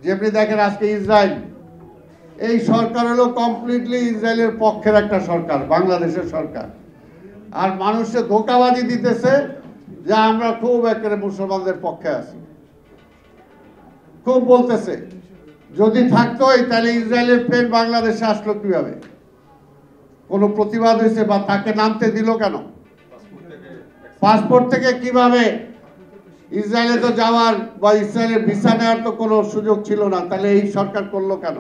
যেমনি দেখেন আজকে ইসরায়েল, এই সরকার হলো কমপ্লিটলি ইসরায়েলের পক্ষের একটা সরকার, বাংলাদেশের সরকার। আর মানুষকে ধোঁকাবাজি দিতেছে যে আমরা খুব একেবারে মুসলমানদের পক্ষে আছি, খুব বলতেছে। যদি থাকতোই তাহলে ইসরায়েলের প্লেন বাংলাদেশে আসলো কিভাবে? কোনো প্রতিবাদ হয়েছে বা তাকে নামতে দিল কেন? পাসপোর্ট থেকে কিভাবে? ইসরায়েলে তো যাওয়ার বা ইসরায়েলের ভিসা নেওয়ার তো কোনো সুযোগ ছিল না, তাহলে এই সরকার করলো কেন?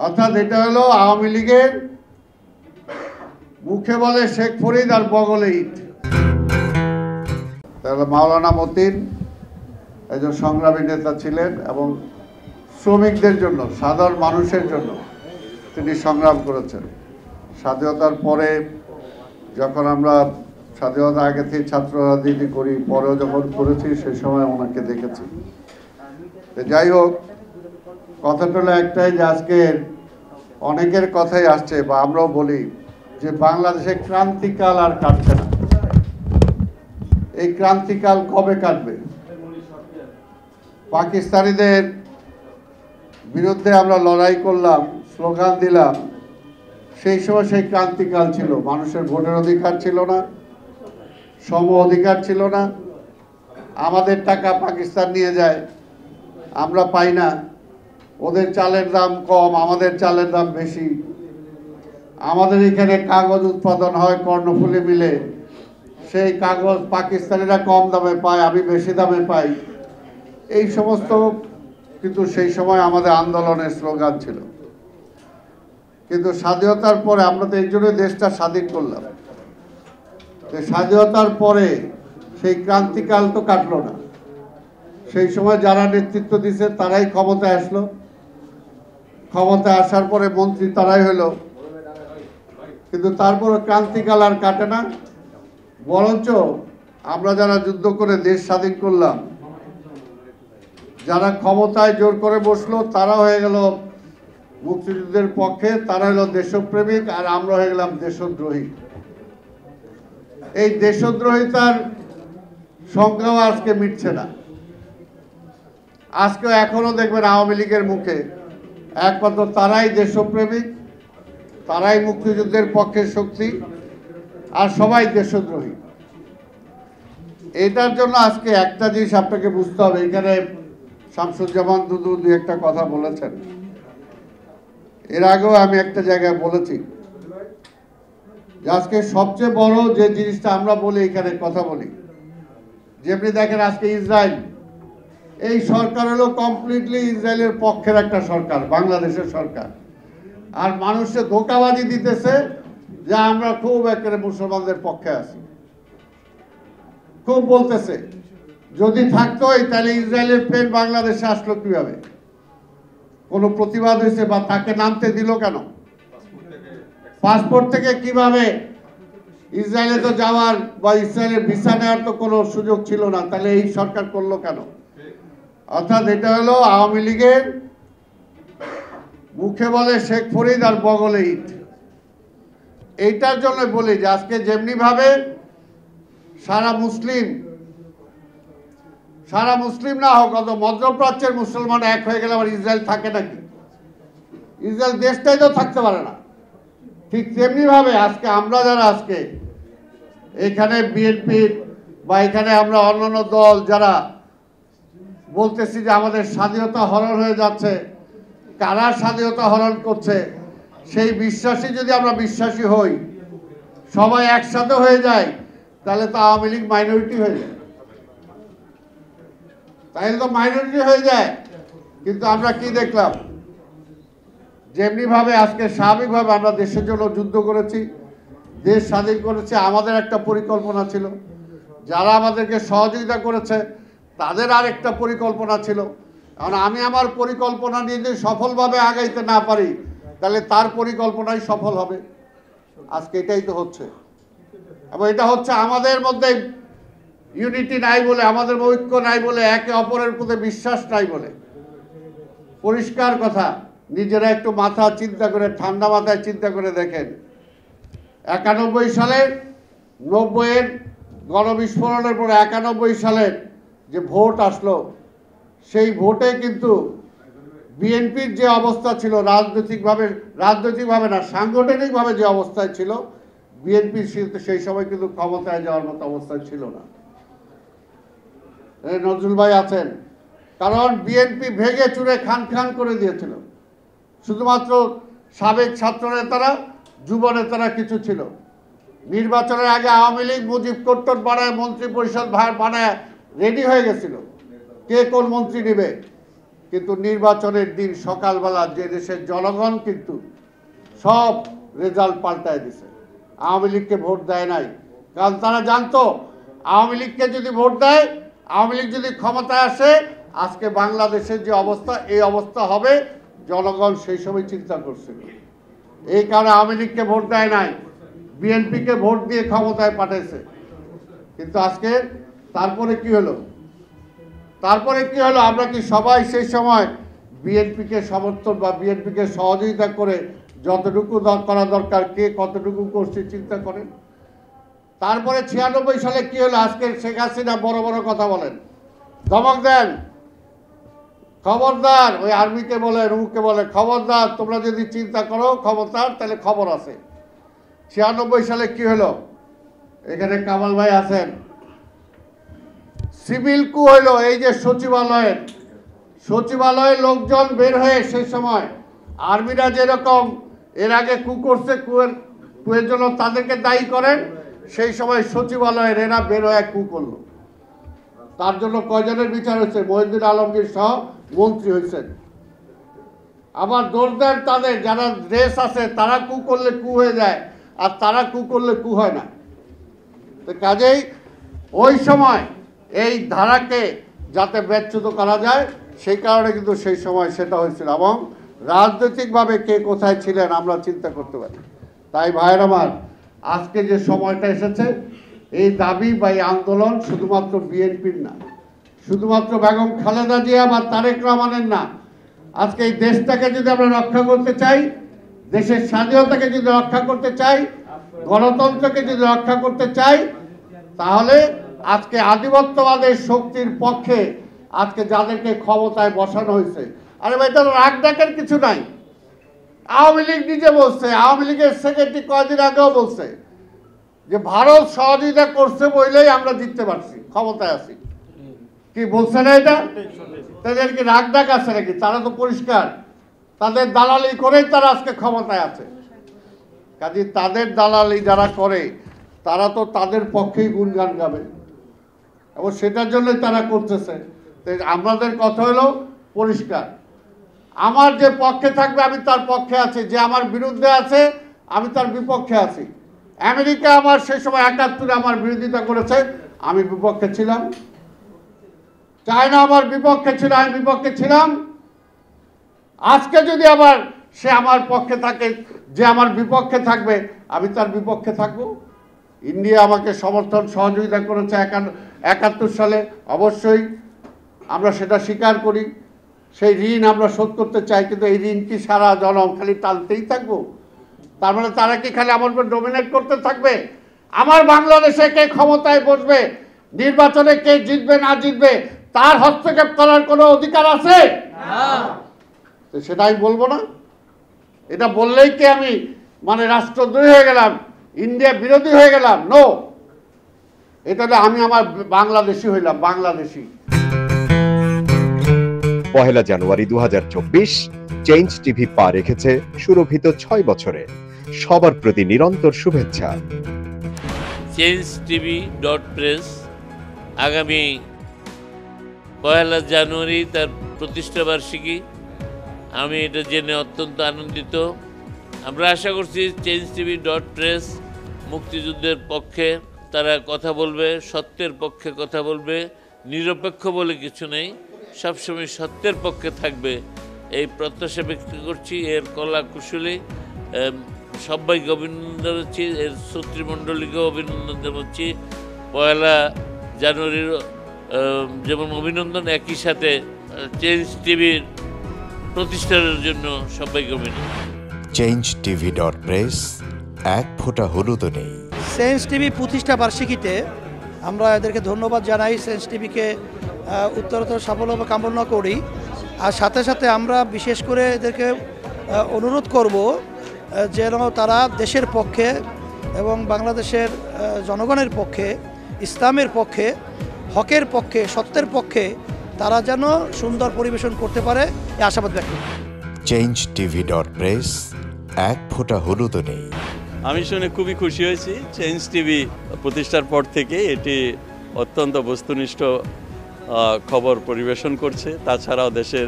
অর্থাৎ এটা হলো আওয়ামী লীগের মুখে বলে শেখ ফরিদ আর বগলে ইট। তাহলে মাওলানা মতিন একজন সংগ্রামী নেতা ছিলেন এবং শ্রমিকদের জন্য, সাধারণ মানুষের জন্য তিনি সংগ্রাম করেছেন। স্বাধীনতার পরে যখন আমরা স্বাধীনতা আগে থেকে ছাত্র রাজনীতি করি, পরেও যখন করেছি সেই সময় ওনাকে দেখেছি। যাই হোক, কথাটা হলো একটাই যে আজকে অনেকের কথাই আসছে বা আমরাও বলি যে বাংলাদেশে ক্রান্তিকাল আর কাটছে না। এই ক্রান্তিকাল কবে কাটবে? পাকিস্তানিদের বিরুদ্ধে আমরা লড়াই করলাম, স্লোগান দিলাম, সেই সময় সেই ক্রান্তিকাল ছিল। মানুষের ভোটের অধিকার ছিল না, সম অধিকার ছিল না। আমাদের টাকা পাকিস্তান নিয়ে যায়, আমরা পাই না। ওদের চালের দাম কম, আমাদের চালের দাম বেশি। আমাদের এখানে কাগজ উৎপাদন হয় কর্ণফুলী মিলে, সেই কাগজ পাকিস্তানিরা কম দামে পায়, আমি বেশি দামে পাই। এই সমস্ত কিন্তু সেই সময় আমাদের আন্দোলনের স্লোগান ছিল। কিন্তু স্বাধীনতার পরে আমরা তো এই জন্যই দেশটা স্বাধীন করলাম, স্বাধীনতার পরে সেই ক্রান্তিকাল তো কাটলো না। সেই সময় যারা নেতৃত্ব দিচ্ছে তারাই ক্ষমতায় আসলো, ক্ষমতায় আসার পরে মন্ত্রী তারাই হলো, কিন্তু তারপরে ক্রান্তিকাল আর কাটে না। বরঞ্চ আমরা যারা যুদ্ধ করে দেশ স্বাধীন করলাম, যারা ক্ষমতায় জোর করে বসলো তারা হয়ে গেল মুক্তিযুদ্ধের পক্ষে, তারা হলো দেশপ্রেমিক, আর আমরা হয়ে গেলাম দেশদ্রোহী। এই দেশদ্রোহিতার সংখ্যাও আজকে মিটছে না। আজকে এখনো দেখবেন আওয়ামী লীগের মুখে একমাত্র তারাই দেশপ্রেমিক, তারাই মুক্তিযুদ্ধের পক্ষের শক্তি, আর সবাই দেশদ্রোহী। এটার জন্য আজকে একটা জিনিস আপনাকে বুঝতে হবে। এখানে শামসুজ্জামান দুদু দুই একটা কথা বলেছেন, এর আগেও আমি একটা জায়গায় বলেছি যে আজকে সবচেয়ে বড় যে জিনিসটা আমরা বলি, এখানে কথা বলি, যেমনি দেখেন আজকে ইসরায়েল, এই সরকার হলো কমপ্লিটলি ইসরায়েলের পক্ষের একটা সরকার, বাংলাদেশের সরকার। আর মানুষকে ধোঁকাবাজি দিতেছে যে আমরা খুব একেবারে মুসলমানদের পক্ষে আছি, খুব বলতেছে। যদি থাকতোই তাহলে ইসরায়েলের প্লেন বাংলাদেশে আসলো কিভাবে? কোনো প্রতিবাদ হয়েছে বা তাকে নামতে দিল কেন? পাসপোর্ট থেকে কিভাবে? ইসরায়েলে তো যাওয়ার বা ইসরায়েলের ভিসা নেওয়ার তো কোনো সুযোগ ছিল না, তাহলে এই সরকার করলো কেন? অর্থাৎ এটা হলো আওয়ামী লীগের মুখে বলে শেখ ফরিদ আর বগলে ইট। এইটার জন্য বলি যে আজকে যেমনি ভাবে সারা মুসলিম না হোক, অত মধ্যপ্রাচ্যের মুসলমান এক হয়ে গেলে আবার ইসরায়েল থাকে নাকি? ইসরায়েল দেশটাই তো থাকতে পারে না। ঠিক তেমনি ভাবে আজকে আমরা যারা আজকে এখানে বিএনপি বা এখানে আমরা অন্যান্য দল যারা বলতেছি যে আমাদের স্বাধীনতা হরণ হয়ে যাচ্ছে, কারা স্বাধীনতা হরণ করছে, সেই বিশ্বাসী যদি আমরা বিশ্বাসী হই, সবাই একসাথে হয়ে যায়, তাহলে তো আওয়ামী লীগ মাইনরিটি হয়ে যায়, তাহলে তো মাইনরিটি হয়ে যায়। কিন্তু আমরা কি দেখলাম? যেমনি ভাবে আজকে স্বাভাবিকভাবে আমরা দেশের জন্য যুদ্ধ করেছি, দেশ স্বাধীন করেছি, আমাদের একটা পরিকল্পনা ছিল, যারা আমাদেরকে সহযোগিতা করেছে তাদের আর একটা পরিকল্পনা ছিল। কারণ আমি আমার পরিকল্পনা নিয়ে যদি সফলভাবে আগাইতে না পারি, তাহলে তার পরিকল্পনাই সফল হবে। আজকে এটাই তো হচ্ছে, এবং এটা হচ্ছে আমাদের মধ্যে ইউনিটি নাই বলে, আমাদের ঐক্য নাই বলে, একে অপরের প্রতি বিশ্বাস নাই বলে। পরিষ্কার কথা, নিজেরা একটু মাথা চিন্তা করে, ঠান্ডা মাথায় চিন্তা করে দেখেন, 91 সালের 90-এর গণবিস্ফোরণের পরে 91 সালের যে ভোট আসলো, সেই ভোটে কিন্তু বিএনপির যে অবস্থা ছিল রাজনৈতিকভাবে না সাংগঠনিকভাবে যে অবস্থায় ছিল, বিএনপি সেই সময় কিন্তু ক্ষমতায় যাওয়ার মতো অবস্থায় ছিল না। নজরুল ভাই আছেন, কারণ বিএনপি ভেঙে চুরে খান খান করে দিয়েছিল। শুধুমাত্র সাবেক ছাত্র নেতারা, যুব নেতারা কিছু ছিল। নির্বাচনের আগে আওয়ামী লীগ মুজিব কট্টর বানায় মন্ত্রী পরিষদ বানায় রেডি হয়ে গেছিল কে কোন মন্ত্রী নেবে। কিন্তু নির্বাচনের দিন সকালবেলা যে দেশের জনগণ কিন্তু সব রেজাল্ট পাল্টায় দিছে। আওয়ামী লীগকে ভোট দেয় নাই, কারণ তারা জানতো আওয়ামী লীগকে যদি ভোট দেয়, আওয়ামী লীগ যদি ক্ষমতায় আসে, আজকে বাংলাদেশের যে অবস্থা, এই অবস্থা হবে। জনগণ সেই সময় চিন্তা করছিল, এই কারণে আওয়ামী লীগকে ভোট দেয় নাই, বিএনপিকে ভোট দিয়ে ক্ষমতায় পাঠাইছে। কিন্তু আজকে তারপরে কি হলো? আমরা কি সবাই সেই সময় বিএনপিকে সমর্থন বা বিএনপিকে সহযোগিতা করে যতটুকু করা দরকার কে কতটুকু করছে চিন্তা করেন? তারপরে 96 সালে কি হলো? আজকে শেখ হাসিনা বড় বড় কথা বলেন, ধমক দেন, খবরদার, ওই আর্মিকে বলে, রুকে বলে, খবরদার তোমরা যদি চিন্তা করো ক্ষমতার, তাহলে খবর আছে। 96 সালে কি হলো? এখানে কামাল ভাই আছেন, সিভিল কু হইলো। এই যে সচিবালয়ে লোকজন বের হয়ে সেই সময় আর্মিরা যেরকম এর আগে কু করছে, কুয়ের জন্য তাদেরকে দায়ী করেন, সেই সময় সচিবালয়ের এরা বের হয়ে কু করলো। তার জন্য কয়জনের বিচার হয়েছে? মহিউদ্দিন আলমগীর সহ মন্ত্রী হয়েছেন। আবার দোষ দেন তাদের যারা দেশ আছে, তারা কু করলে কু হয়ে যায়, আর তারা কু করলে কু হয় না। তো কাজেই ওই সময় এই ধারাকে যাতে ব্যচ্যুত করা যায়, সেই কারণে কিন্তু সেই সময় সেটা হয়েছিল। এবং রাজনৈতিকভাবে কে কোথায় ছিলেন আমরা চিন্তা করতে পারি। তাই ভাইয়ের আমার, আজকে যে সময়টা এসেছে, এই দাবি বা এই আন্দোলন শুধুমাত্র বিএনপির না, শুধুমাত্র বেগম খালেদা জিয়া বা তারেক রহমানের না। আজকে এই দেশটাকে যদি আমরা রক্ষা করতে চাই, দেশের স্বাধীনতাকে যদি রক্ষা করতে চাই, গণতন্ত্রকে যদি রক্ষা করতে চাই, তাহলে আজকে আধিপত্যবাদের শক্তির পক্ষে আজকে যাদেরকে ক্ষমতায় বসানো হয়েছে, আরে ভাই তার রাগ ডাকের কিছু নাই। আওয়ামী লীগ নিজে বলছে, আওয়ামী লীগের সেক্রেটারি কয়েকদিন আগেও বলছে যে ভারত সহযোগিতা করছে বলেই আমরা জিততে পারছি, ক্ষমতায় আছি। কি বলছে না এটা? তাদের কি রাগ ডাক আছে নাকি? তারা তো পরিষ্কার, তাদের দালালি করেই তারা আজকে ক্ষমতায় আছে। কাজে তাদের দালালি যারা করে, তারা তো তাদের পক্ষেই গুণগান গাবে, এবং সেটার জন্যই তারা করতেছে। আমাদের কথা হলো পরিষ্কার, আমার যে পক্ষে থাকবে আমি তার পক্ষে আছি, যে আমার বিরুদ্ধে আছে আমি তার বিপক্ষে আছি। আমেরিকা আমার সেই সময় 71-এ আমার বিরোধিতা করেছে, আমি বিপক্ষে ছিলাম। চায়না আমার বিপক্ষে ছিল, আমি বিপক্ষে ছিলাম। আজকে যদি আবার সে আমার পক্ষে থাকে, যে আমার বিপক্ষে থাকবে, আমি তার বিপক্ষে থাকবো। ইন্ডিয়া আমাকে সমর্থন সহযোগিতা করেছে 71 সালে, অবশ্যই আমরা সেটা স্বীকার করি। সেই ঋণ আমরা শোধ করতে চাই, কিন্তু এই ঋণ কি সারা জনম খালি টানতেই থাকবো? তার মানে তারা কি খালি আমার উপর ডমিনেট করতে থাকবে? আমার বাংলাদেশে কে ক্ষমতায় বসবে, নির্বাচনে কে জিতবে না জিতবে, তার হস্তক্ষেপ করার কোনো অধিকার আছে? তো সেটা আমি বলবো না। এটা বললেই কি আমি মানে রাষ্ট্রদ্রোহী হয়ে গেলাম, ইন্ডিয়া বিরোধী হয়ে গেলাম? নো, এটা আমি আমার বাংলাদেশি হইলাম, বাংলাদেশি। 1 জানুয়ারি 2024 চেঞ্জ টিভি পা রেখেছে সুরভিত 6 বছরে। সবার প্রতি নিরন্তর শুভেচ্ছা। changetv.press আগামী 1 জানুয়ারি তার প্রতিষ্ঠা বার্ষিকী। আমি এটা জেনে অত্যন্ত আনন্দিত। আমরা আশা করছি changetv.press মুক্তিযুদ্ধের পক্ষে তারা কথা বলবে, সত্যের পক্ষে কথা বলবে, নিরপেক্ষ বলে কিছু নেই, সবসময় সত্যের পক্ষে থাকবে, এই প্রত্যাশা ব্যক্ত করছি। এর কলা কুশলী সবাইকে অভিনন্দন জানাচ্ছি, এর শ্রোতৃমণ্ডলীকেও অভিনন্দন জানাচ্ছি। 1 জানুয়ারির যেমন অভিনন্দন, একই সাথে চেঞ্জ টিভির প্রতিষ্ঠানের জন্য সবাইকে অভিনন্দন। changetv.press এক ফোঁটা হলুদও নেই। চেঞ্জ টিভি প্রতিষ্ঠা বার্ষিকীতে আমরা এদেরকে ধন্যবাদ জানাই। চেঞ্জ টিভিকে উত্তরোত্তর সাফল্য কামনা করি। আর সাথে সাথে আমরা বিশেষ করে এদেরকে অনুরোধ করব যেন তারা দেশের পক্ষে এবং বাংলাদেশের জনগণের পক্ষে, ইসলামের পক্ষে, হকের পক্ষে, সত্যের পক্ষে তারা যেন সুন্দর পরিবেশন করতে পারে এই আশাবাদ ব্যক্ত করি। changetv.press এক ফোঁটা হলুদও নেই। আমি শুনে খুবই খুশি হয়েছি। চেঞ্জ টিভি প্রতিষ্ঠার পর থেকে এটি অত্যন্ত বস্তুনিষ্ঠ খবর পরিবেশন করছে। তাছাড়াও দেশের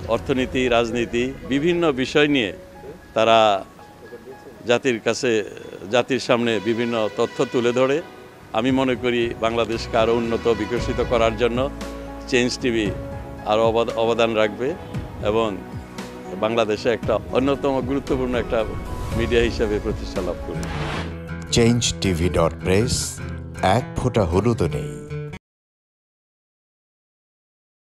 অর্থনীতি, রাজনীতি বিভিন্ন বিষয় নিয়ে তারা জাতির সামনে বিভিন্ন তথ্য তুলে ধরে। আমি মনে করি বাংলাদেশকে আরও উন্নত বিকশিত করার জন্য চেঞ্জ টিভি আরও অবদান রাখবে এবং বাংলাদেশে একটা অন্যতম গুরুত্বপূর্ণ একটা মিডিয়া হিসেবে প্রতিষ্ঠা লাভ করবে। changetv.press এক ফোঁটা হলুদও নেই।